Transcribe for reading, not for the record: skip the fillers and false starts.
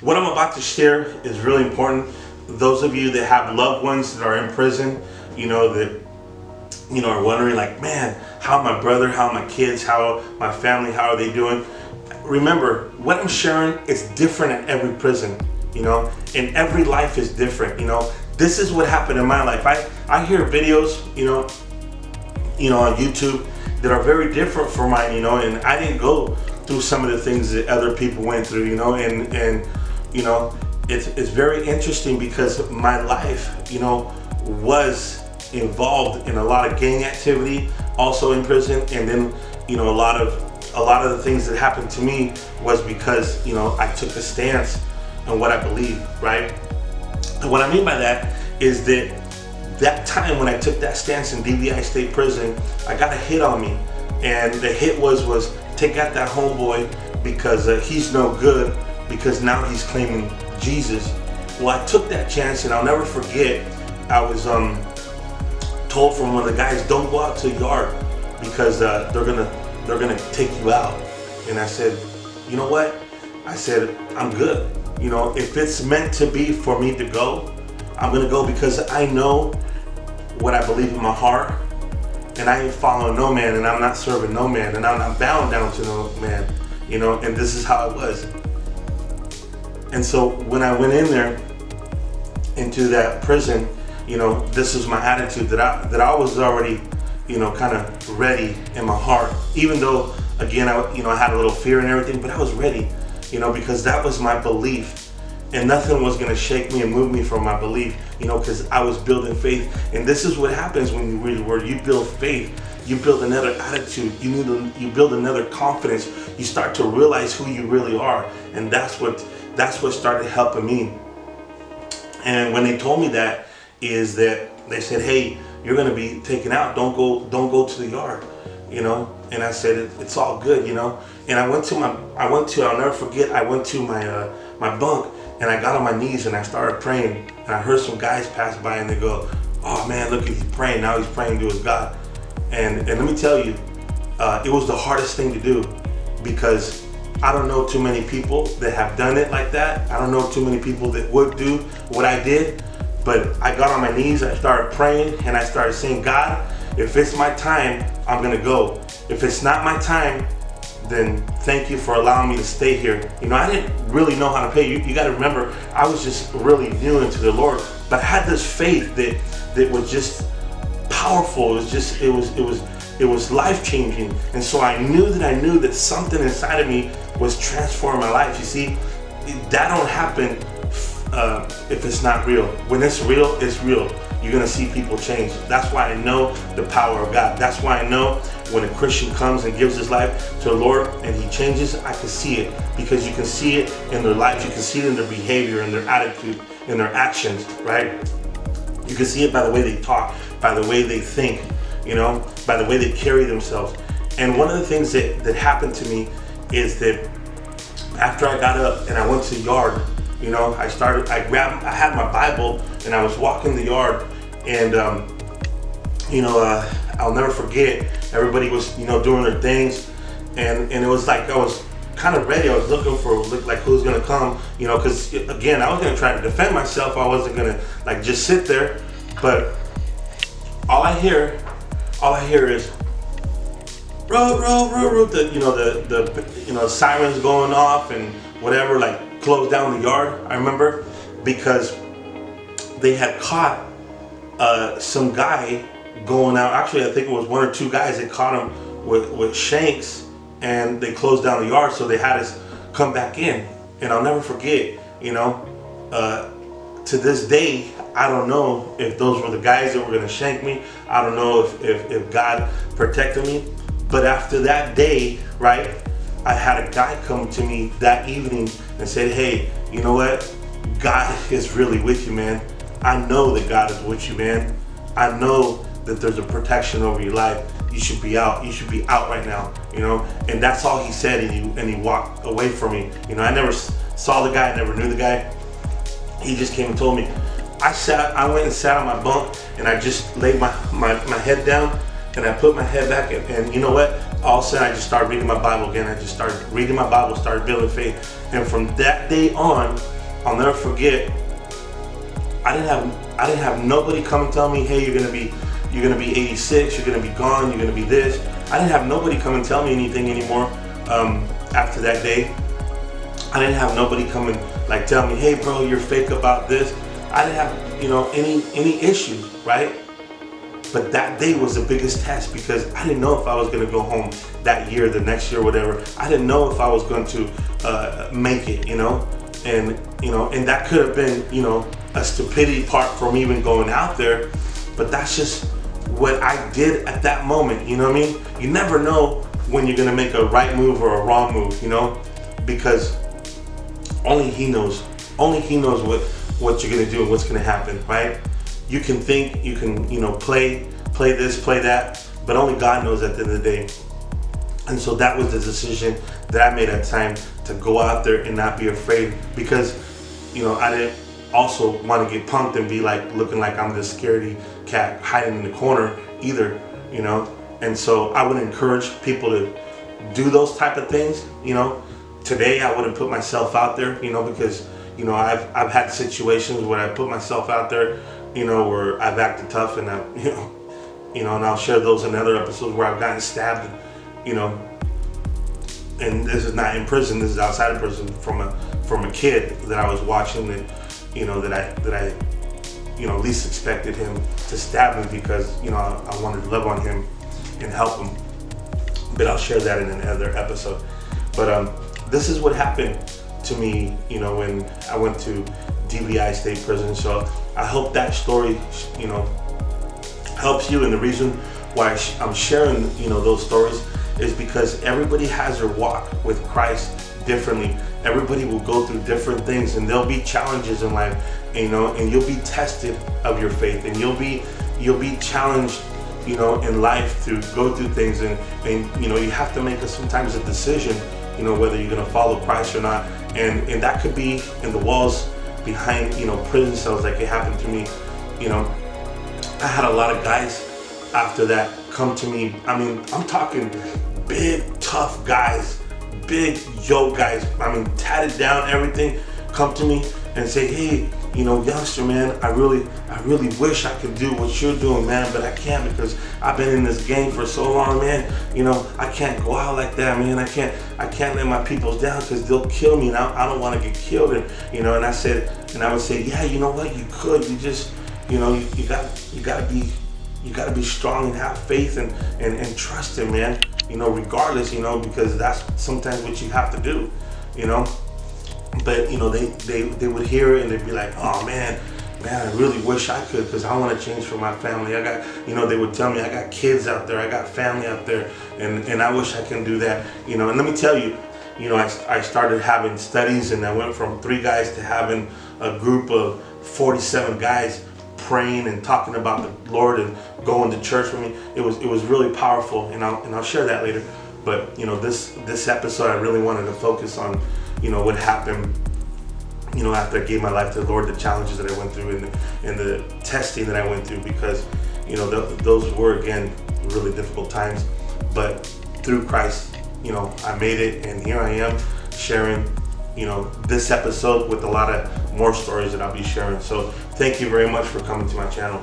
What I'm about to share is really important. Those of you that have loved ones that are in prison, that are wondering like, man, how my brother, how my kids, how my family, how are they doing? Remember, what I'm sharing is different at every prison, and every life is different. This is what happened in my life. I hear videos, on YouTube that are very different from mine, and I didn't go through some of the things that other people went through, and it's very interesting because my life, was involved in a lot of gang activity, also in prison, and then, a lot of the things that happened to me was because, I took a stance on what I believe, right? And what I mean by that is that time when I took that stance in DVI State Prison, I got a hit on me, and the hit was take out that homeboy because he's no good, because now he's claiming Jesus. Well, I took that chance, and I'll never forget. I was told from one of the guys, don't go out to the yard because they're gonna take you out. And I said, you know what? I said, I'm good. If it's meant to be for me to go, I'm gonna go, because I know what I believe in my heart, and I ain't following no man, and I'm not serving no man, and I'm not bowing down to no man, and this is how it was. And so when I went in there into that prison, this is my attitude, that I was already, kind of ready in my heart, even though, again, I had a little fear and everything, but I was ready, because that was my belief. And nothing was going to shake me and move me from my belief, because I was building faith. And this is what happens when you read the word. You build faith. You build another attitude. You build another confidence. You start to realize who you really are. And that's what started helping me. And when they told me that, is that they said, hey, you're going to be taken out. Don't go to the yard, And I said, it's all good, And I'll never forget, I went to my bunk, and I got on my knees and I started praying, and I heard some guys pass by and they go, oh man, look, he's praying. Now he's praying to his God. And let me tell you, it was the hardest thing to do, because I don't know too many people that have done it like that. I don't know too many people that would do what I did, but I got on my knees, I started praying, and I started saying, God, if it's my time, I'm gonna go. If it's not my time, then thank you for allowing me to stay here. I didn't really know how to pray. You got to remember, I was just really new into the Lord, but I had this faith that was just powerful. It was life changing, and so I knew that something inside of me was transforming my life. You see, that don't happen if it's not real. When it's real, it's real. You're gonna see people change. That's why I know the power of God. That's why I know when a Christian comes and gives his life to the Lord and he changes, I can see it, because you can see it in their lives. You can see it in their behavior, in their attitude, in their actions, right? You can see it by the way they talk, by the way they think, by the way they carry themselves. And one of the things that happened to me is that after I got up and I went to the yard, I had my Bible and I was walking the yard, and I'll never forget, everybody was doing their things, and it was like I was kind of ready. I was looking for like who's gonna come, because again, I was gonna try to defend myself. I wasn't gonna like just sit there, but all I hear is row, the sirens going off and whatever, like close down the yard. I remember, because they had caught some guy going out. Actually, I think it was one or two guys that caught him with shanks, and they closed down the yard, so they had us come back in. And I'll never forget, to this day, I don't know if those were the guys that were gonna shank me. I don't know if God protected me. But after that day, right, I had a guy come to me that evening and said, hey, you know what? God is really with you, man. I know that God is with you, man. I know that there's a protection over your life. You should be out. You should be out right now, And that's all he said, and he walked away from me. I never saw the guy. I never knew the guy. He just came and told me. I went and sat on my bunk, and I just laid my head down, and I put my head back, and you know what? All of a sudden, I just started reading my Bible again. I just started reading my Bible, started building faith. And from that day on, I'll never forget, I didn't have nobody come and tell me, hey, you're gonna be 86, you're gonna be gone, you're gonna be this. I didn't have nobody come and tell me anything anymore after that day. I didn't have nobody come and like tell me, hey bro, you're fake about this. I didn't have, you know, any issues, right? But that day was the biggest test, because I didn't know if I was going to go home that year, the next year, whatever. I didn't know if I was going to make it, you know, and that could have been, you know, a stupidity part from even going out there, but that's just what I did at that moment. You know what I mean? You never know when you're going to make a right move or a wrong move, you know, because only he knows what you're going to do and what's going to happen, right? You can think, you can, you know, play this, play that, but only God knows at the end of the day. And so that was the decision that I made at the time, to go out there and not be afraid, because, you know, I didn't also want to get punked and be like looking like I'm this scaredy cat hiding in the corner either, you know. And so I would encourage people to do those type of things, you know. Today I wouldn't put myself out there, you know, because, you know, I've had situations where I put myself out there, you know, where I've acted tough, and and I'll share those in other episodes where I've gotten stabbed, you know. And this is not in prison. This is outside of prison, from a kid that I was watching, that, you know, that I you know, least expected him to stab me, because, you know, I wanted to love on him and help him. But I'll share that in another episode. But this is what happened to me, you know, when I went to DVI State Prison. So I hope that story, you know, helps you. And the reason why I'm sharing, you know, those stories is because everybody has their walk with Christ differently. Everybody will go through different things, and there'll be challenges in life, you know, and you'll be tested of your faith, and you'll be challenged, you know, in life to go through things, and you know, you have to make sometimes a decision, you know, whether you're going to follow Christ or not. And that could be in the walls behind, you know, prison cells, like it happened to me. You know, I had a lot of guys after that come to me. I mean, I'm talking big, tough guys, big yo guys, I mean, tatted down, everything, come to me and say, hey, you know, youngster, man, I really wish I could do what you're doing, man, but I can't, because I've been in this game for so long, man. You know, I can't go out like that, man. I can't let my peoples down, because they'll kill me, and I don't want to get killed. And, you know, and I would say, yeah, you know what, you could. You just, you know, you gotta be strong and have faith and trust him, man. You know, regardless, you know, because that's sometimes what you have to do, you know. But, you know, they would hear it, and they'd be like, oh man, I really wish I could, because I want to change for my family. I got, you know, they would tell me, I got kids out there, I got family out there, and I wish I can do that, you know. And let me tell you, you know, I started having studies, and I went from 3 guys to having a group of 47 guys praying and talking about the Lord and going to church with me. It was really powerful, and I'll share that later. But, you know, this episode, I really wanted to focus on, you know, what happened, you know, after I gave my life to the Lord, the challenges that I went through, and the testing that I went through, because, you know, those were, again, really difficult times. But through Christ, you know, I made it, and here I am sharing, you know, this episode with a lot of more stories that I'll be sharing. So thank you very much for coming to my channel.